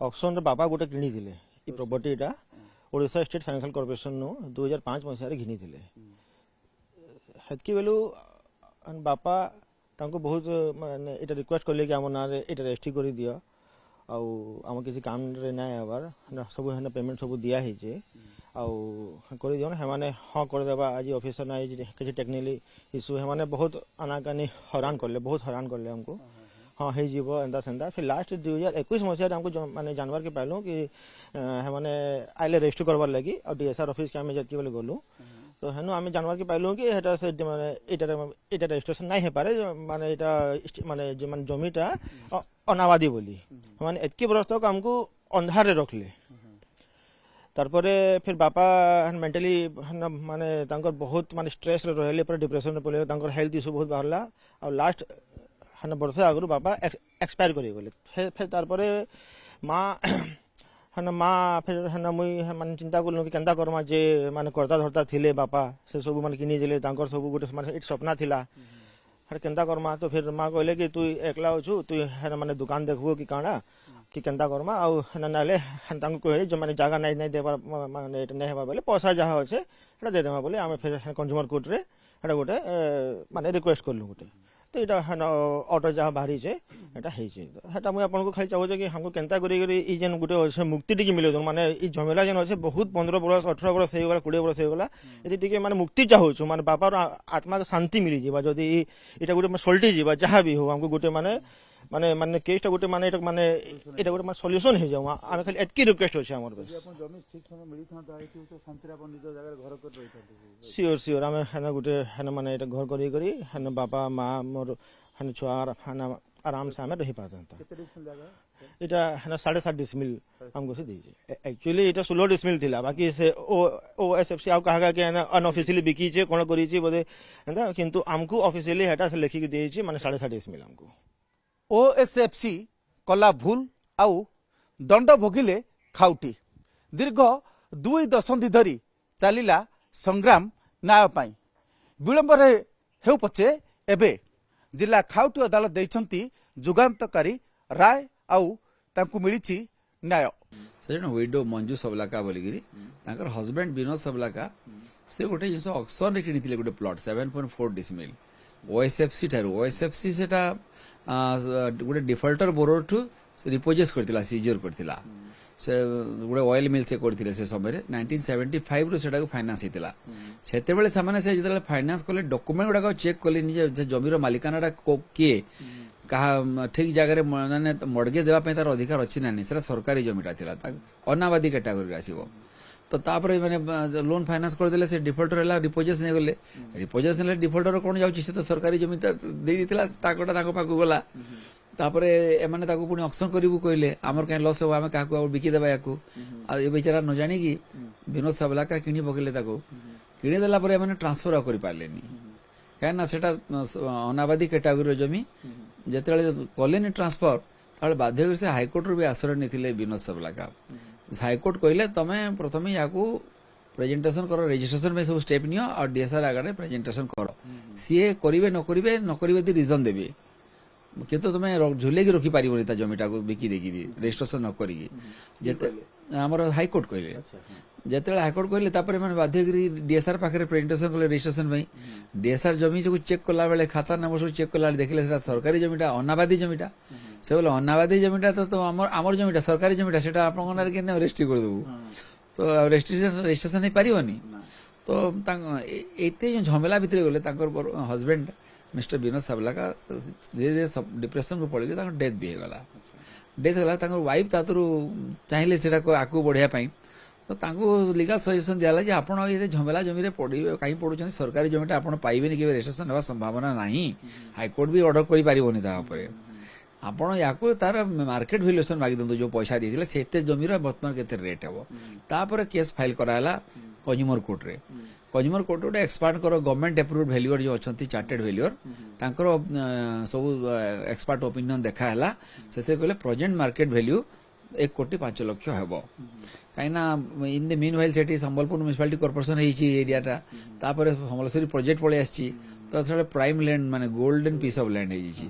ଅକ୍ସନରେ ବାପା ଗୋଟେ କିଣିଥିଲେ ଏ ପ୍ରପର୍ଟିଟା ଓଡ଼ିଶା ଷ୍ଟେଟ୍ ଫାଇନାନ୍ସିଆଲ କର୍ପୋରେସନରୁ 2005 ମସିହାରେ ଘିନିଥିଲେ। ହେତ୍କି ବେଲୁ ବାପା ତାଙ୍କୁ ବହୁତ ମାନେ ଏଇଟା ରିକ୍ୱେଷ୍ଟ କଲେ କି ଆମ ନାଁରେ ଏଇଟା ରେଜିଷ୍ଟ୍ରି କରିଦିଅ ଆଉ ଆମ କିଛି କାମରେ ନାଇଁ ହେବାର ସବୁ ହେନେ ପେମେଣ୍ଟ ସବୁ ଦିଆ ହେଇଛେ ଆଉ କରିଦିଅ ସେମାନେ ହଁ କରିଦେବା ଆଜି ଅଫିସର ନାଇଁ କିଛି ଟେକ୍ନିକାଲି ଇସ୍ୟୁ ସେମାନେ ବହୁତ ଆନାକାନି ହଇରାଣ କଲେ ବହୁତ ହଇରାଣ କଲେ ଆମକୁ हाँ हो एंता सेंता फिर लास्ट 2021 मसीह हमको माने जानवर के पाइलु कि मैंने आइले रेजिस्टर करवार लगी और डीएसआर ऑफिस के आमे जति बेले गलु तो हेनु आमे जानवर के पाइलु कि हेटा से माने एटा रजिस्ट्रेशन नहीं हे पारे माने एटा माने जमीटा अनाबादी बोली माने एतकी बरस तक हमको अंधार रे रखले तारपरे फिर बापा मेंटली माने तांकर बहुत माने स्ट्रेस रे रहले पर डिप्रेशन रे पले तांकर हेल्थ इशू बहुत बाहरला और लास्ट वर्ष आगु बापा एक्सपायर कर गले फिर तारपरे माँ माँ फिर मुई माने चिंता कलु कि केंता करमा जे माने करता धरता थिले बापा से सब माने किनी देले तांकर सब गोटे माने एक सपना थिला हर केंता करमा तो फिर माँ कहले कि तू एकला अछु तू माने दुकान देखबो कि काना कि केंता करमा आउ नाले तांको कहले जो माने जागा नहीं देबा माने एटा नहीं हेबा बोले पैसा जहाँ अच्छे एटा दे देबा बोले आमे फिर कंज्यूमर कोर्ट रे एटा गोटे माने रिक्वेस्ट करलु गोटे तो यहाँ ऑर्डर जहाँ बाहरी है यहाँ मुझे आपको खाली चाहूँ कि हमको केंता करी जेन गोटे अच्छे मुक्ति टी मिले माने झमेला जेन अच्छे बहुत 15 बरस 18 बरस हो गला 20 बरस हो गला ये टी माने मुक्ति चाहूँ माने बापार आत्मा के शांति मिली जावा जदि यहाँ गोटे सल्टी जावा जहाँ भी हो हमको गोटे माने माने माने केसटा गोटे माने माने एटा गोटे माने सॉल्यूशन हो जाऊ आमे खाली एतकी रिक्वेस्ट होछ हमर बस अपन जमी ठीक समय मिली था तो आइति तो शांति अपन निज जगह घर कर रही था श्योर श्योर आमे हना गोटे हना माने एटा घर करी हना बापा माँ मोर हना छुआ हना आराम से आमे रही पाजंता केते डिसमिल जगह एटा हना 7.5 डिसमिल हमको से दीजिए एक्चुअली एटा 16 डिसमिल थिला बाकी से ओ एसएफसी आउ कहा कि अनऑफिशियली बिकी छे कोन करी छे बोले एंदा किंतु हमको ऑफिशियली हेटा से लिखि के देई छे माने 7.5 डिसमिल हमको ओएसएफसी कला भूल आउ दंड भोगिले खाउटी दीर्घ 2 दशंधि धरी चलिला संग्राम न्याय पाई विलंब हेउ पछे एबे जिला खाउटी अदालत दैछंती जुगांतकारी राय आउ तांकु मिलिछि न्याय से विडो मंजू सबलाका बोलिगिरी तांकर हस्बैंड विनोद सबलाका से गोटे जिस ऑक्शन रे किनिथिले गोटे प्लॉट 7.4 डिसमिल ओएसएफसी ठारू ओएसएफसी सेटा गोटे डिफल्टर बोरोर ठू रिपोजेस करथिला सीजर करथिला से गोटे ऑयल मिल से करथिले से समय 1975 रो सेटा को फाइनेंस हेतिला सेते बेले सामाने से जतले फाइनेंस कोले डॉक्यूमेंट गुडा को चेक कोले निजे जमीर मालिकानाडा के कहा ठीक जगह माने मर्गेज देवा तार अधिकार अच्छी ना नहीं सरकारी जमीटा थिला अनाबादी कैटेगोरी आसीबो तो तापर माने लोन फाइनेंस कर देले से डिफॉल्टर हला रिपोजेस ने गले रिपोजेस ने डिफॉल्टर कोन जाउची से तो सरकारी जमीन दे दिथिला ताकोटा ताको पाकु गला तापर एमाने ताको पुनी ऑक्शन करिवु कहले हमर काई लॉस हो हमें काकु और बिकी देबा याकू आ ए बेचारा न जानी कि विनोद सबला का किनी बगले ताको किनी देला पर एमाने ट्रांसफर करि पारलेनी काहे ना सेटा अनाबादी कैटेगोरी जमी जेतेले कलेनी ट्रांसफर ताले बाध्य से हाईकोर्ट रो भी आश्रय नेथिले विनोद सबला का हाईकोर्ट कहले तमे प्रथम याकू प्रेजेंटेशन करो रजिस्ट्रेशन में सब स्टेप नियो और डीएसआर आगे प्रेजेंटेशन करो सीए करिवे न करिवे दी रीजन देबे किंतु तमे झुलेगी रखी पारिबोनी ता जमीटा को बिकी देगी रजिस्ट्रेशन न करिगी जेते हमर हाईकोर्ट कहले जेते हाईकोर्ट कहले तापर माने बाध्यगिरी डीएसआर पाखरे प्रेजेंटेशन कले रजिस्ट्रेशन में डीएसआर जमी जो चेक कला बेले खाता नंबर सब चेक कला देखले सेटा सरकारी जमीटा अनाबादी जमीटा से बोले अनाबादी जमीटा तो आमर जमीटा सरकारी जमीटा सेटा आपन नारे केने रजिस्ट्री कर देबू तो रजिस्ट्रेशन नहीं पारिबनी तो एते झमेला भितर गले तांकर हस्बैंड मिस्टर विनोद सबला का धीरे धीरे सब डिप्रेशन को पड़ गया डेथ भी होगा डेथ होला तांकर वाइफ तातरु चाहिले सेटा को आकु बढ़िया पाई तो तांको लीगल सजेशन दियाला जे आपण ये झमेला जमी रे पड़ी कहीं पड़ुछन सरकारी जमीटा आपण पाइबेनी के रजिस्ट्रेशन होवा संभावना नाही हाईकोर्ट भी ऑर्डर करि पारिबोनी ता ऊपर आपण याकू तार मार्केट वैल्यूएशन मागी दंतो जो पैसा दिथिले सेते जमीर वर्तमान केते रेट हेबो तापर केस फाइल कराला कंज्यूमर कोर्ट रे कंज्यूमर कोर्ट रे एक्सपर्ट करो गवर्नमेंट अप्रूव्ड वैल्यूअर जो अछंती चार्टेड वैल्यूअर तांकर सब एक्सपर्ट ओपिनियन देखा हला सेते कहले प्रेजेंट मार्केट वैल्यू 1,05,00,000 हेबो काइना इन द मीन व्हाइल सेठी संबलपुर म्युनिसिपालिटी कॉर्पोरेशन हेची एरियाटा तापर समलेश्वरी प्रोजेक्ट पळे आछि तो सेटा प्राइम लैंड माने गोल्डन पीस ऑफ लैंड हेची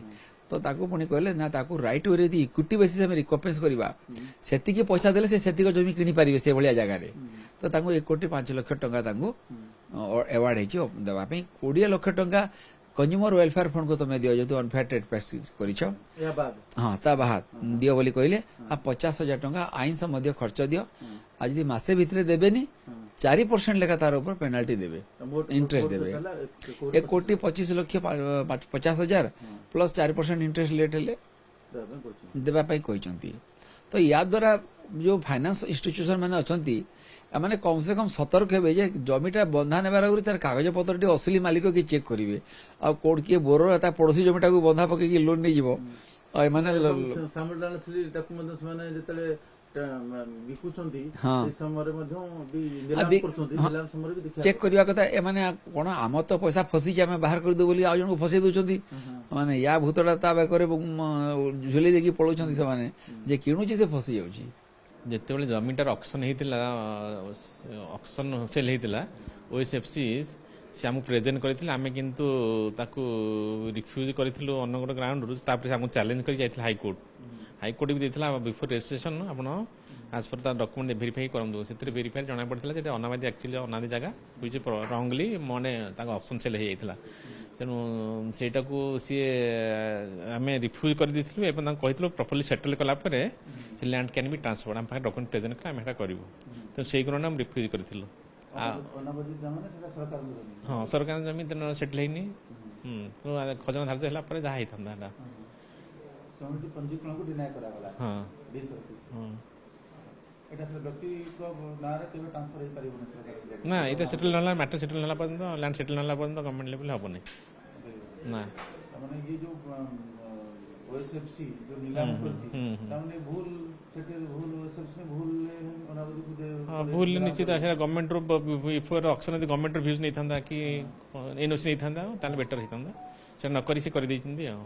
तो ताकू पुणी कहले ना ताकू राइट वे यदि इक्विटी बेसिस में रिकम्पेन्स करवा सेतिकी पैसा देले से सेतिक जमी किनी पारिबे से भलिया जगह रे तो ताकू 1,05,00,000 टंका ताकू अवार्ड हेची देवा पे 20 लाख टंका कंज्यूमर वेलफेयर फंड को तुम दियो जो अनफेयर ट्रेड प्रैक्टिस करिछो या बाद हाँ ता बाहर दियो बोली कहले आ 50,000 टंका आईन से मध्य खर्च दियो आज यदि मासे भितरे देबेनी 4% लेखा तार ऊपर पेनाल्टी देबे इंटरेस्ट देबे 1,25,50,000 प्लस 4% इंटरेस्ट लेट हेले देबा पाई कहचंती तो या द्वारा जो फाइनेंस इंस्टीट्यूशन माने अछंती माने कम से कम सतर्क हेबे जे जमीटा बंधा नेबार आगुरी तार कागज पत्र टी असली मालिक के चेक करिवे आ कोड के बोरो ता पड़ोसी जमीटा को बंधा पके की लोन नै जीवो आ माने सामरडान थली ताकू मधे माने जेतले बिकुचंती हाँ। ए समय मधे भी निलाम करचंती निलाम समय भी देखिया चेक करवा कथा ए माने कोन आम तो पैसा फसी जे हमें बाहर कर दो बोली आ जन को फसी दोचंती माने या भूतडा ता बे करे झुली देकी पळोचंती से माने जे किणुची से फसी जाउची ଯେତେବେଳେ ଜମିଟାର ଅକ୍ସନ ହେଇଥିଲା ଅକ୍ସନ ସେଲ୍ ହେଇଥିଲା OSFC ସେ ଆମକୁ ପ୍ରେଜେଣ୍ଟ କରିଥିଲେ ଆମେ କିନ୍ତୁ ତାକୁ ରିଫ୍ୟୁଜ୍ କରିଥିଲୁ ଅନ୍ୟ ଗୋଟେ ଗ୍ରାଉଣ୍ଡରୁ ତାପରେ ସେ ଆମକୁ ଚ୍ୟାଲେଞ୍ଜ କରି ଯାଇଥିଲା ହାଇକୋର୍ଟ ବି ଦେଇଥିଲା ବିଫୋର ରେଜିଷ୍ଟ୍ରେସନ ଆପଣ ଆଜ୍ ପର୍ ତା ଡକ୍ୟୁମେଣ୍ଟ ଭେରିଫାଇ କରନ୍ତୁ ସେଥିରେ ଭେରିଫାଇ ଜଣାପଡ଼ିଥିଲା ଯେ ଅନାବାଦୀ ଆକ୍ଚୁଆଲି ଅନାବାଦୀ ଜାଗା ହୁଇଚ୍ ରଙ୍ଗଲି ମାନେ ତାଙ୍କ ଅପସନ୍ ସେଲ୍ ହେଇଯାଇଥିଲା ତେଣୁ ସେଇଟାକୁ ସିଏ ଆମେ ରିଫ୍ୟୁଜ୍ କରିଦେଇଥିଲୁ ଏବଂ ତାଙ୍କୁ କହିଥିଲୁ ପ୍ରପରଲି ସେଟଲ୍ କଲା ପରେ ସେ ଲ୍ୟାଣ୍ଡ କ୍ୟାନ୍ ବି ଟ୍ରାନ୍ସଫର ଆମ ପାଖରେ ଡକ୍ୟୁମେଣ୍ଟ ପ୍ରେଜେଣ୍ଟ କଲେ ଆମେ ସେଇଟା କରିବୁ ତେଣୁ ସେଇ କାରଣରେ ଆମେ ରିଫ୍ୟୁଜ୍ କରିଥିଲୁ ଅନାବାଦୀ ଜମାନେ ସେଟା ସରକାର ଜମି ହଁ ସରକାର ଜମି ତେଣୁ ସେଟଲ୍ ହେଇନି ତେଣୁ ଖଜଣା ଧାର୍ଯ୍ୟ ହେଲା ପରେ ଯାହା ହେଇଥାନ୍ତା ସେଇଟା ସମିତି ପଞ୍ଜୀକରଣକୁ ଡିନାଏ କରାଗଲା ହଁ ଡିସ୍ ଅଫିସ୍ ହଁ এটা আসলে ব্যক্তিগত নারে কেবে ট্রান্সফার হই পারিব না সরকার না এটা সেটেল নহলা ম্যাটার সেটেল নহলা পর্যন্ত ল্যান্ড সেটেল নহলা পর্যন্ত গভর্নমেন্ট লেভেল হবনি না মানে এই যে ওএসএফসি যে নিলাম করছি তাহলে ভুল সেটেল ভুল ওএসএফসি ভুল অনাবাদী খুদে ভুল নিশ্চিত সেটা গভর্নমেন্ট র বিফোর অকশন যদি গভর্নমেন্ট র ভিউজ নেই থান্তা কি এনওসি নেই থান্তা তাহলে বেটার হইতান্তা সেটা নকরি সে করে ଦେଇଛନ୍ତି ଆଉ